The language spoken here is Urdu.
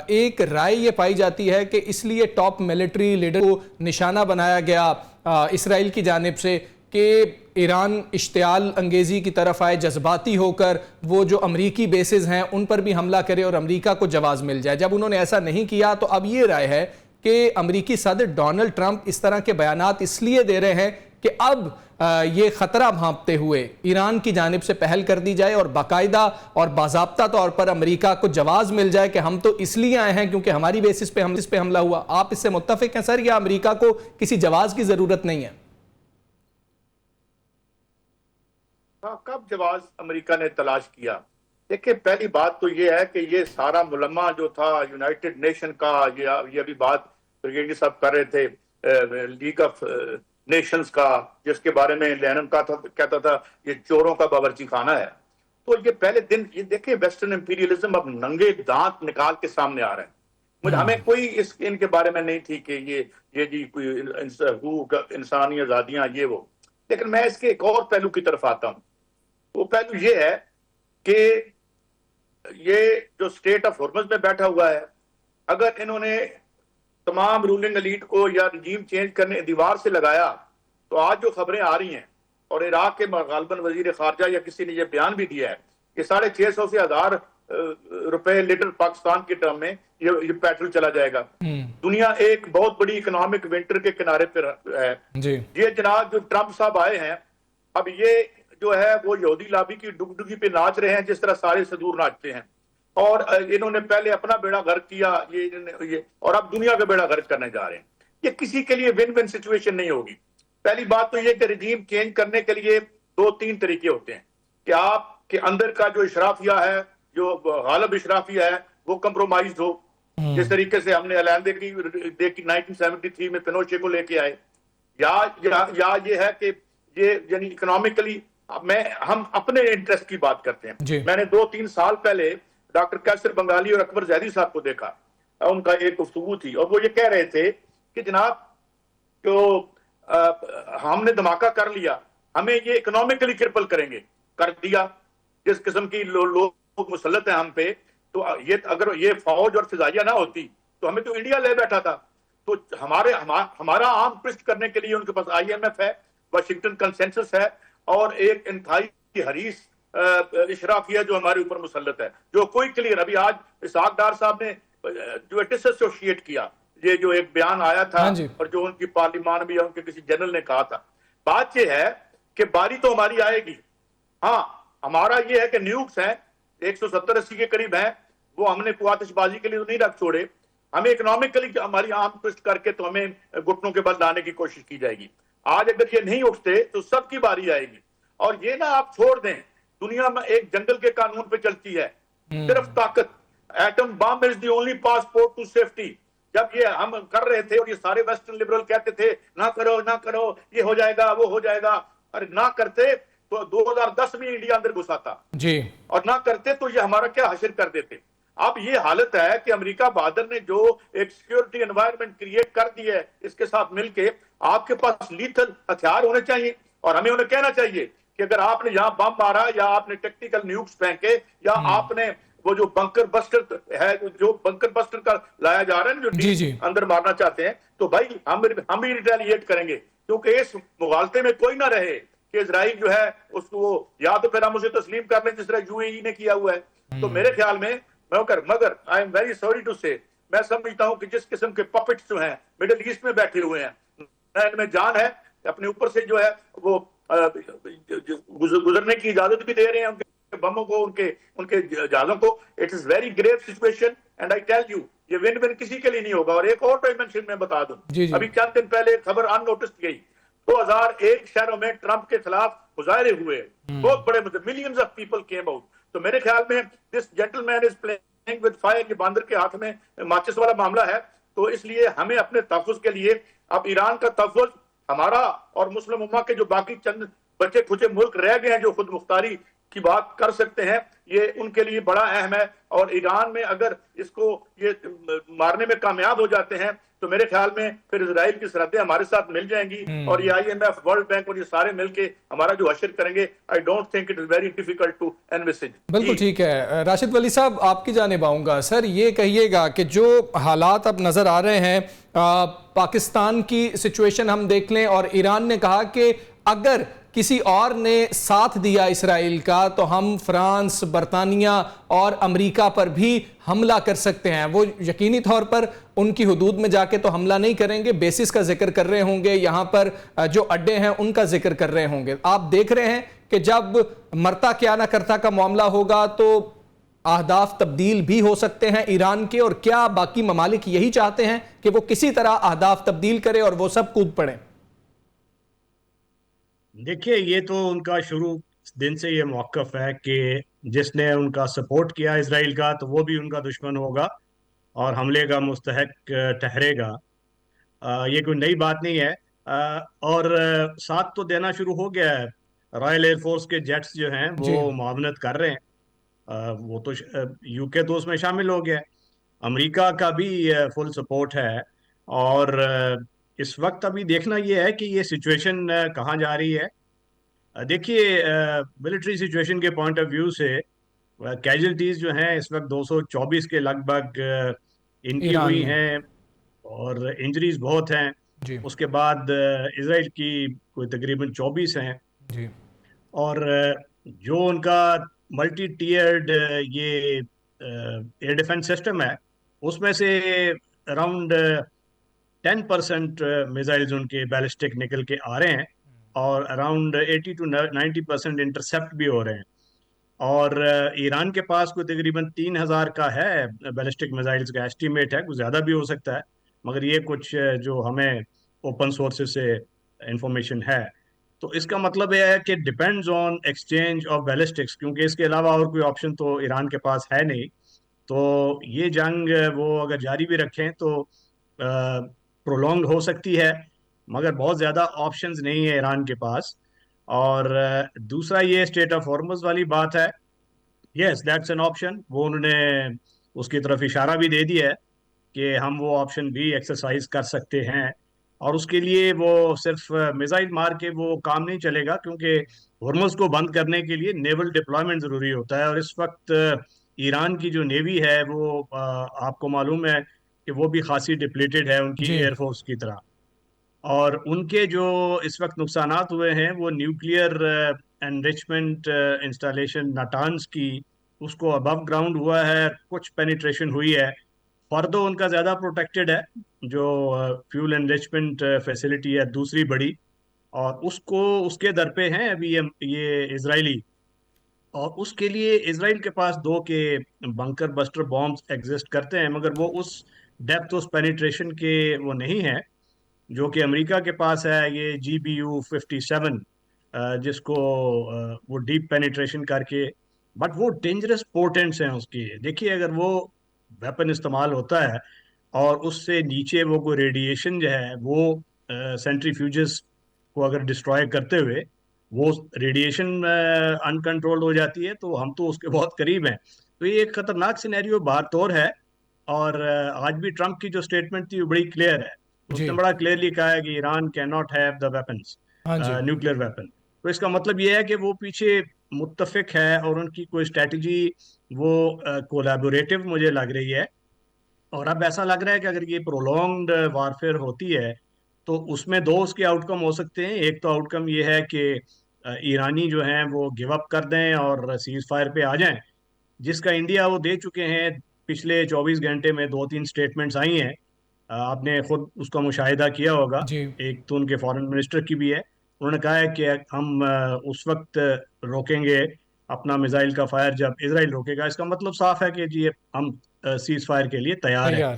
ایک رائے یہ پائی جاتی ہے کہ اس لیے ٹاپ ملٹری لیڈر کو نشانہ بنایا گیا اسرائیل کی جانب سے کہ ایران اشتعال انگیزی کی طرف آئے، جذباتی ہو کر وہ جو امریکی بیسز ہیں ان پر بھی حملہ کرے اور امریکہ کو جواز مل جائے۔ جب انہوں نے ایسا نہیں کیا تو اب یہ رائے ہے کہ امریکی صدر ڈونلڈ ٹرمپ اس طرح کے بیانات اس لیے دے رہے ہیں کہ اب یہ خطرہ بھانپتے ہوئے ایران کی جانب سے پہل کر دی جائے اور باقاعدہ اور باضابطہ طور پر امریکہ کو جواز مل جائے کہ ہم تو اس لیے آئے ہیں کیونکہ ہماری بیسس پہ حملہ ہوا۔ آپ اس سے متفق ہیں سر، یا امریکہ کو کسی جواز کی ضرورت نہیں ہے؟ کب جواز امریکہ نے تلاش کیا؟ دیکھیں، پہلی بات تو یہ ہے کہ یہ سارا ملمہ جو تھا یونائٹڈ نیشن کا، یہ ابھی بات بریگیڈیئر صاحب کر رہے تھے، لیگ آف نیشنز کا، جس کے بارے میں لینن کہتا تھا یہ چوروں کا باورچی خانہ ہے، تو یہ پہلے دن یہ دیکھیں ویسٹرن امپیریلزم اب ننگے دانت نکال کے سامنے آ رہے ہیں۔ ہمیں کوئی ان کے بارے میں نہیں تھی کہ یہ جی کوئی حقوق انسانی آزادیاں یہ وہ، لیکن میں اس کے ایک اور پہلو کی طرف آتا ہوں۔ وہ پہلو یہ ہے کہ یہ جو اسٹیٹ آف ہرمز میں بیٹھا ہوا ہے، اگر انہوں نے تمام رولنگ ایلیٹ کو یا رجیم چینج کرنے دیوار سے لگایا تو آج جو خبریں آ رہی ہیں، اور عراق کے غالباً وزیر خارجہ یا کسی نے یہ بیان بھی دیا ہے کہ 650 سے 1000 روپے لیٹر پاکستان کے ٹرم میں یہ پیٹرول چلا جائے گا۔ دنیا ایک بہت بڑی اکنامک ونٹر کے کنارے پر ہے۔ یہ جناب جو ٹرمپ صاحب آئے ہیں، اب یہ جو ہے وہ یہودی لابی کی ڈگڈگی پہ ناچ رہے ہیں جس طرح سارے صدور ناچتے ہیں، اور انہوں نے پہلے اپنا بیڑا غرق کیا یہ اور اب دنیا کا بیڑا غرق کرنے جا رہے ہیں۔ یہ کسی کے لیے ون ون سچویشن نہیں ہوگی۔ پہلی بات تو یہ کہ رجیم چینج کرنے کے لیے 2-3 طریقے ہوتے ہیں کہ آپ کے اندر کا جو اشرافیہ ہے، جو غالب اشرافیہ ہے، وہ کمپرومائز ہو، جس طریقے سے ہم نے علیحدگی کی 1973 میں پینوشے کو لے کے آئے، یا یہ ہے کہ یہ یعنی اکنامکلی ہم اپنے انٹرسٹ کی بات کرتے ہیں۔ میں نے 2-3 سال پہلے ڈاکٹر کیسر بنگالی اور اکبر زیدی صاحب کو دیکھا، ان کا ایک گفتگو تھی، اور وہ یہ کہہ رہے تھے کہ جناب جو ہم نے دھماکہ کر لیا، ہمیں یہ اکنامکلی کرپل کریں گے، کر دیا۔ جس قسم کی لوگ مسلط ہیں ہم پہ، تو یہ اگر یہ فوج اور فضائیہ نہ ہوتی تو ہمیں تو انڈیا لے بیٹھا تھا۔ تو ہمارا عام ٹوسٹ کرنے کے لیے ان کے پاس IMF ہے، واشنگٹن کنسنسس ہے، اور ایک انتہائی حریص اشرافیہ جو ہمارے اوپر مسلط ہے، جو کوئی کلیئر ابھی آج اسحاق ڈار صاحب نے جو ڈس ایسوشیٹ کیا، یہ جو ایک بیان آیا تھا اور جو ان کی پارلیمان بھی ان کے کسی جنرل نے کہا تھا، بات یہ ہے کہ باری تو ہماری آئے گی۔ ہاں، ہمارا یہ ہے کہ نیوکس ہیں 170-80 کے قریب ہیں، وہ ہم نے آتش بازی کے لیے تو نہیں رکھ چھوڑے، ہمیں اکنامکلی ہماری عام ٹوسٹ کر کے تو ہمیں گھٹنوں کے بل لانے کی کوشش کی جائے گی۔ آج اگر یہ نہیں اٹھتے تو سب کی باری آئے گی، اور یہ نہ آپ چھوڑ دیں، دنیا میں ایک جنگل کے قانون پہ چلتی ہے، صرف طاقت۔ Atom bomb is the only passport to safety. جب یہ ہم کر رہے تھے اور یہ سارے ویسٹرن لبرل کہتے تھے نہ کرو نہ کرو، یہ ہو جائے گا وہ ہو جائے گا، اور نہ کرتے تو 2010 میں انڈیا اندر گھساتا، اور نہ کرتے تو یہ ہمارا کیا حشر کر دیتے۔ اب یہ حالت ہے کہ امریکہ بہادر نے جو ایک سیکیورٹی انوائرمنٹ کریٹ کر دی ہے، اس کے ساتھ مل کے آپ کے پاس لیتھل ہتھیار ہونے چاہیے، اور ہمیں انہیں کہنا چاہیے کہ اگر آپ نے یہاں بم مارا، یا آپ نے ٹیکٹیکل نیوکس پھینکے، یا آپ نے وہ جو بنکر بسٹر ہے، جو بنکر بسٹر کا لایا جا رہا ہے نا، جو اندر مارنا چاہتے ہیں، تو بھائی ہم بھی ریٹیلیٹ کریں گے، کیونکہ اس مغالطے میں کوئی نہ رہے کہ اسرائیل جو ہے اس کو یا تو پھر ہم اسے تسلیم کر لیں جس طرح UAE نے کیا ہوا ہے۔ تو میرے خیال میں مگر I am very sorry to say, میں سمجھتا ہوں کہ جس قسم کے پپٹس جو ہیں مڈل ایسٹ میں بیٹھے ہوئے ہیں، ان میں جان ہے، اپنے اوپر سے جو ہے وہ گزرنے کی اجازت بھی دے رہے ہیں ان کے بموں کو، ان کے جہازوں کو۔ It is very گریو situation, and I tell you یہ ون ون کسی کے لیے نہیں ہوگا۔ اور ایک اور ڈائمنشن میں بتا دوں، ابھی چند دن پہلے خبر ان نوٹسڈ گئی، 2001 شہروں میں ٹرمپ کے خلاف مظاہرے ہوئے، بہت بڑے millions of people came out. تو میرے خیال میں this gentleman is playing with fire, یہ باندر کے ہاتھ میں ماچس والا معاملہ ہے۔ تو اس لیے ہمیں اپنے تحفظ کے لیے اب ایران کا تحفظ، ہمارا اور مسلم امہ کے جو باقی چند بچے کھچے ملک رہ گئے ہیں جو خود مختاری کی بات کر سکتے ہیں، یہ ان کے لیے بڑا اہم ہے۔ اور ایران میں اگر اس کو یہ مارنے میں کامیاب ہو جاتے ہیں تو میرے خیال میں پھر اسرائیل کی سرحدیں ہمارے ساتھ مل جائیں گی اور یہ IMF ورلڈ بینک اور یہ سارے مل کے ہمارا جو حشر کریں گے. I don't think it is very difficult to envisage. بالکل ٹھیک ہے. راشد ولی صاحب آپ کی جانب آؤں گا. سر یہ کہیے گا کہ جو حالات اب نظر آ رہے ہیں, پاکستان کی سچویشن ہم دیکھ لیں اور ایران نے کہا کہ اگر کسی اور نے ساتھ دیا اسرائیل کا تو ہم فرانس, برطانیہ اور امریکہ پر بھی حملہ کر سکتے ہیں. وہ یقینی طور پر ان کی حدود میں جا کے تو حملہ نہیں کریں گے, بیسس کا ذکر کر رہے ہوں گے, یہاں پر جو اڈے ہیں ان کا ذکر کر رہے ہوں گے. آپ دیکھ رہے ہیں کہ جب مرتا کیا نہ کرتا کا معاملہ ہوگا تو اہداف تبدیل بھی ہو سکتے ہیں ایران کے, اور کیا باقی ممالک یہی چاہتے ہیں کہ وہ کسی طرح اہداف تبدیل کرے اور وہ سب کود پڑیں؟ دیکھیے, یہ تو ان کا شروع دن سے یہ موقف ہے کہ جس نے ان کا سپورٹ کیا اسرائیل کا تو وہ بھی ان کا دشمن ہوگا اور حملے کا مستحق ٹھہرے گا. یہ کوئی نئی بات نہیں ہے. اور ساتھ تو دینا شروع ہو گیا ہے. رائل ایئر فورس کے جیٹس جو ہیں وہ معاونت کر رہے ہیں. وہ تو UK تو اس میں شامل ہو گیا. امریکہ کا بھی فل سپورٹ ہے. اور اس وقت ابھی دیکھنا یہ ہے کہ یہ سچویشن کہاں جا رہی ہے. دیکھیے, ملٹری سچویشن کے پوائنٹ آف ویو سے کیجولٹیز جو ہیں اس وقت 224 کے لگ بھگ ان کی ہوئی ہیں اور انجریز بہت ہیں. اس کے بعد اسرائیل کی کوئی تقریباً 24 ہیں. اور جو ان کا ملٹی ٹیئرڈ یہ ایئر ڈیفنس سسٹم ہے اس میں سے اراؤنڈ 10% میزائلز ان کے بیلسٹک نکل کے آ رہے ہیں اور اراؤنڈ 80 to 90% انٹرسیپٹ بھی ہو رہے ہیں. اور ایران کے پاس کوئی تقریباً 3000 کا ہے بیلسٹک میزائلز کا ایسٹیمیٹ ہے, کچھ زیادہ بھی ہو سکتا ہے, مگر یہ کچھ جو ہمیں اوپن سورسز سے انفارمیشن ہے. تو اس کا مطلب یہ ہے کہ depends on exchange of ballistics, کیونکہ اس کے علاوہ اور کوئی آپشن تو ایران کے پاس ہے نہیں. تو یہ جنگ وہ اگر جاری بھی رکھیں تو پرولونگ ہو سکتی ہے, مگر بہت زیادہ آپشنز نہیں ہے ایران کے پاس. اور دوسرا یہ اسٹیٹ آف ہارمز والی بات ہے. یس, دیٹس این آپشن. وہ انہوں نے اس کی طرف اشارہ بھی دے دیا ہے کہ ہم وہ آپشن بھی ایکسرسائز کر سکتے ہیں. اور اس کے لیے وہ صرف میزائل مار کے وہ کام نہیں چلے گا, کیونکہ ہارمز کو بند کرنے کے لیے نیول ڈپلائمنٹ ضروری ہوتا ہے. اور اس وقت ایران کی جو نیوی ہے وہ آپ کو معلوم ہے کہ وہ بھی خاصی ڈپلیٹڈ ہے ان کی ایئر فورس کی طرح. اور ان کے جو اس وقت نقصانات ہوئے ہیں وہ نیوکلیئر انریچمنٹ انسٹالیشن نٹانز کی, اس کو ابو گراؤنڈ ہوا ہے, کچھ پینیٹریشن ہوئی ہے. فردو ان کا زیادہ پروٹیکٹڈ ہے جو فیول انریچمنٹ فیسلٹی ہے دوسری بڑی, اور اس کے در پہ ہیں ابھی یہ اسرائیلی. اور اس کے لیے اسرائیل کے پاس 2 کے بنکر بسٹر بامبز ایگزسٹ کرتے ہیں, مگر وہ اس ڈیپتھ اس پینیٹریشن کے وہ نہیں ہیں جو کہ امریکہ کے پاس ہے. یہ GBU-57 جس کو وہ ڈیپ پینیٹریشن کر کے, بٹ وہ ڈینجرس پورٹنٹس ہیں اس کی. دیکھیے, اگر وہ ویپن استعمال ہوتا ہے اور اس سے نیچے وہ کوئی ریڈیشن جو ہے وہ سینٹریفیوجز کو اگر ڈسٹروائے کرتے ہوئے وہ ریڈیشن انکنٹرول ہو جاتی ہے تو ہم تو اس کے بہت قریب ہیں. تو یہ ایک خطرناک سینیریو باہر طور ہے. اور آج بھی ٹرمپ کی جو اسٹیٹمنٹ تھی وہ بڑی کلیئر ہے. اس نے بڑا کلیئرلی کہا ہے کہ Iran can not have the weapons, nuclear weapon. تو اس کا مطلب یہ ہے کہ وہ پیچھے متفق ہے اور ان کی کوئی اسٹریٹجی وہ کولیبوریٹو مجھے لگ رہی ہے. اور اب ایسا لگ رہا ہے کہ اگر یہ پرولونگڈ وارفیئر ہوتی ہے تو اس میں 2 اس کے آؤٹ کم ہو سکتے ہیں. ایک تو آؤٹ کم یہ ہے کہ ایرانی جو ہیں وہ گیو اپ کر دیں اور سیز فائر پہ آ جائیں, جس کا انڈیا وہ دے چکے ہیں. پچھلے 24 گھنٹے میں 2-3 سٹیٹمنٹس آئی ہیں, آپ نے خود اس کا مشاہدہ کیا ہوگا. ایک تو ان کے فارن منسٹر کی بھی ہے, انہوں نے کہا ہے کہ ہم اس وقت روکیں گے اپنا میزائل کا فائر جب اسرائیل روکے گا. اس کا مطلب صاف ہے کہ جی ہم سیز فائر کے لیے تیار ہیں.